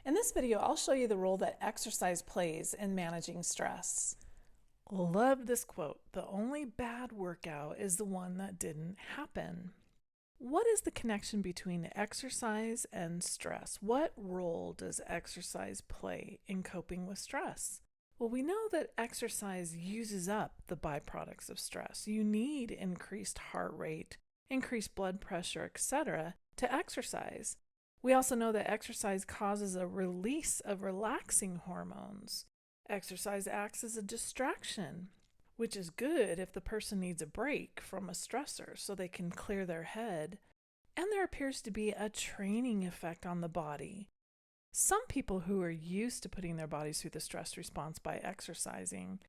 In this video, I'll show you the role that exercise plays in managing stress. Love this quote, "The only bad workout is the one that didn't happen." What is the connection between exercise and stress? What role does exercise play in coping with stress? Well, we know that exercise uses up the byproducts of stress. You need increased heart rate, increased blood pressure, etc. to exercise. We also know that exercise causes a release of relaxing hormones. Exercise acts as a distraction, which is good if the person needs a break from a stressor so they can clear their head. And there appears to be a training effect on the body. Some people who are used to putting their bodies through the stress response by exercising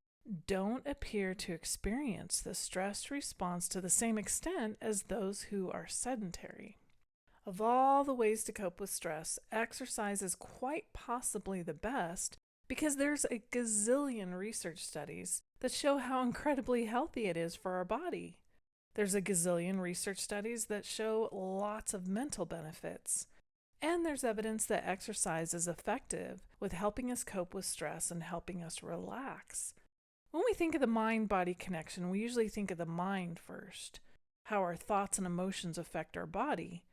don't appear to experience the stress response to the same extent as those who are sedentary. Of all the ways to cope with stress, exercise is quite possibly the best because there's a gazillion research studies that show how incredibly healthy it is for our body. There's a gazillion research studies that show lots of mental benefits. And there's evidence that exercise is effective with helping us cope with stress and helping us relax. When we think of the mind-body connection, we usually think of the mind first, how our thoughts and emotions affect our body.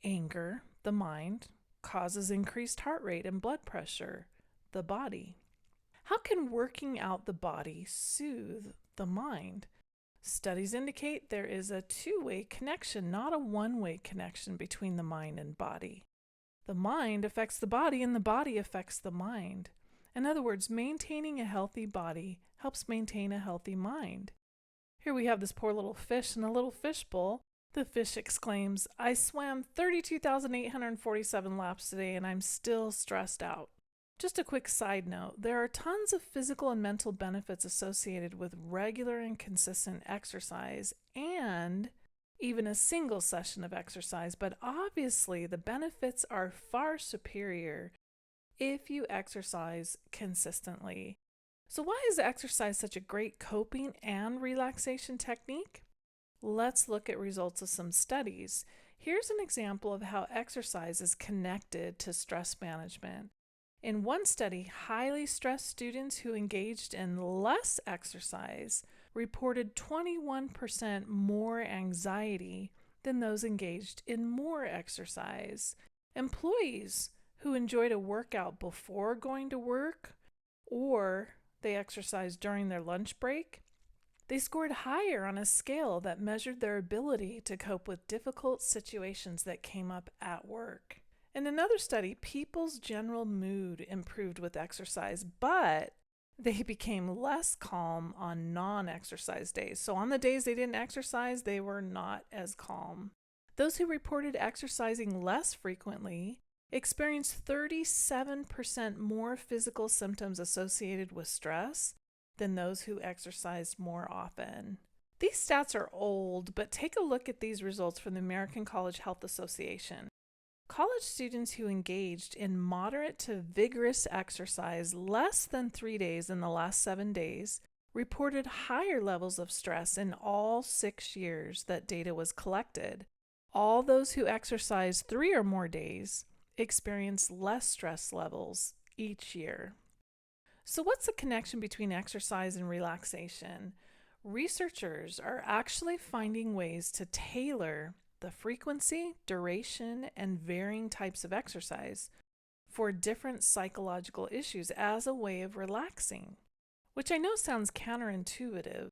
Anger, the mind, causes increased heart rate and blood pressure, the body. How can working out the body soothe the mind? Studies indicate there is a two-way connection, not a one-way connection between the mind and body. The mind affects the body and the body affects the mind. In other words, maintaining a healthy body helps maintain a healthy mind. Here we have this poor little fish in a little fishbowl. The fish exclaims, "I swam 32,847 laps today and I'm still stressed out." Just a quick side note, there are tons of physical and mental benefits associated with regular and consistent exercise and even a single session of exercise, but obviously the benefits are far superior if you exercise consistently. So why is exercise such a great coping and relaxation technique? Let's look at results of some studies. Here's an example of how exercise is connected to stress management. In one study, highly stressed students who engaged in less exercise reported 21% more anxiety than those engaged in more exercise. Employees who enjoyed a workout before going to work or they exercised during their lunch break, they scored higher on a scale that measured their ability to cope with difficult situations that came up at work. In another study, people's general mood improved with exercise, but they became less calm on non-exercise days. So on the days they didn't exercise, they were not as calm. Those who reported exercising less frequently experienced 37% more physical symptoms associated with stress than those who exercised more often. These stats are old, but take a look at these results from the American College Health Association. College students who engaged in moderate to vigorous exercise less than 3 days in the last 7 days reported higher levels of stress in all 6 years that data was collected. All those who exercised 3 or more days experienced less stress levels each year. So what's the connection between exercise and relaxation? Researchers are actually finding ways to tailor the frequency, duration, and varying types of exercise for different psychological issues as a way of relaxing, which I know sounds counterintuitive.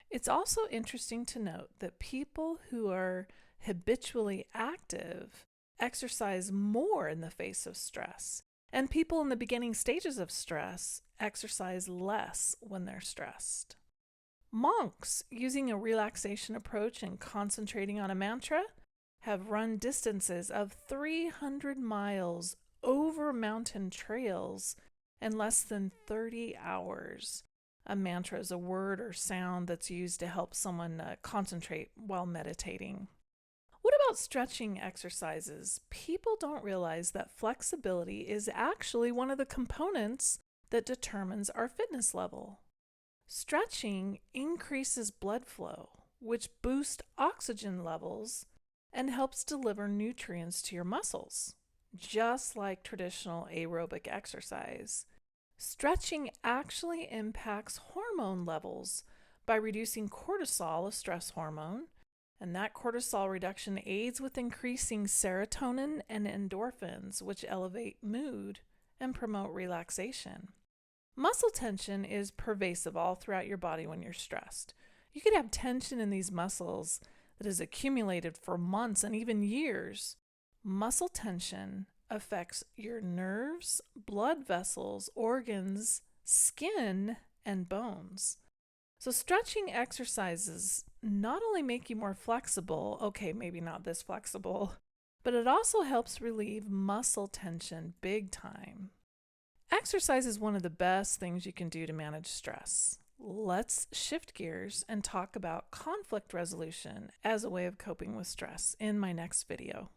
It's also interesting to note that people who are habitually active exercise more in the face of stress. And people in the beginning stages of stress exercise less when they're stressed. Monks, using a relaxation approach and concentrating on a mantra, have run distances of 300 miles over mountain trails in less than 30 hours. A mantra is a word or sound that's used to help someone concentrate while meditating. What about stretching exercises? People don't realize that flexibility is actually one of the components that determines our fitness level. Stretching increases blood flow, which boosts oxygen levels and helps deliver nutrients to your muscles. just like traditional aerobic exercise. Stretching actually impacts hormone levels by reducing cortisol, a stress hormone, and that cortisol reduction aids with increasing serotonin and endorphins, which elevate mood and promote relaxation. Muscle tension is pervasive all throughout your body when you're stressed. You could have tension in these muscles that has accumulated for months and even years. Muscle tension affects your nerves, blood vessels, organs, skin, and bones. So, stretching exercises not only make you more flexible, okay, maybe not this flexible, but it also helps relieve muscle tension big time. Exercise is one of the best things you can do to manage stress. Let's shift gears and talk about conflict resolution as a way of coping with stress in my next video.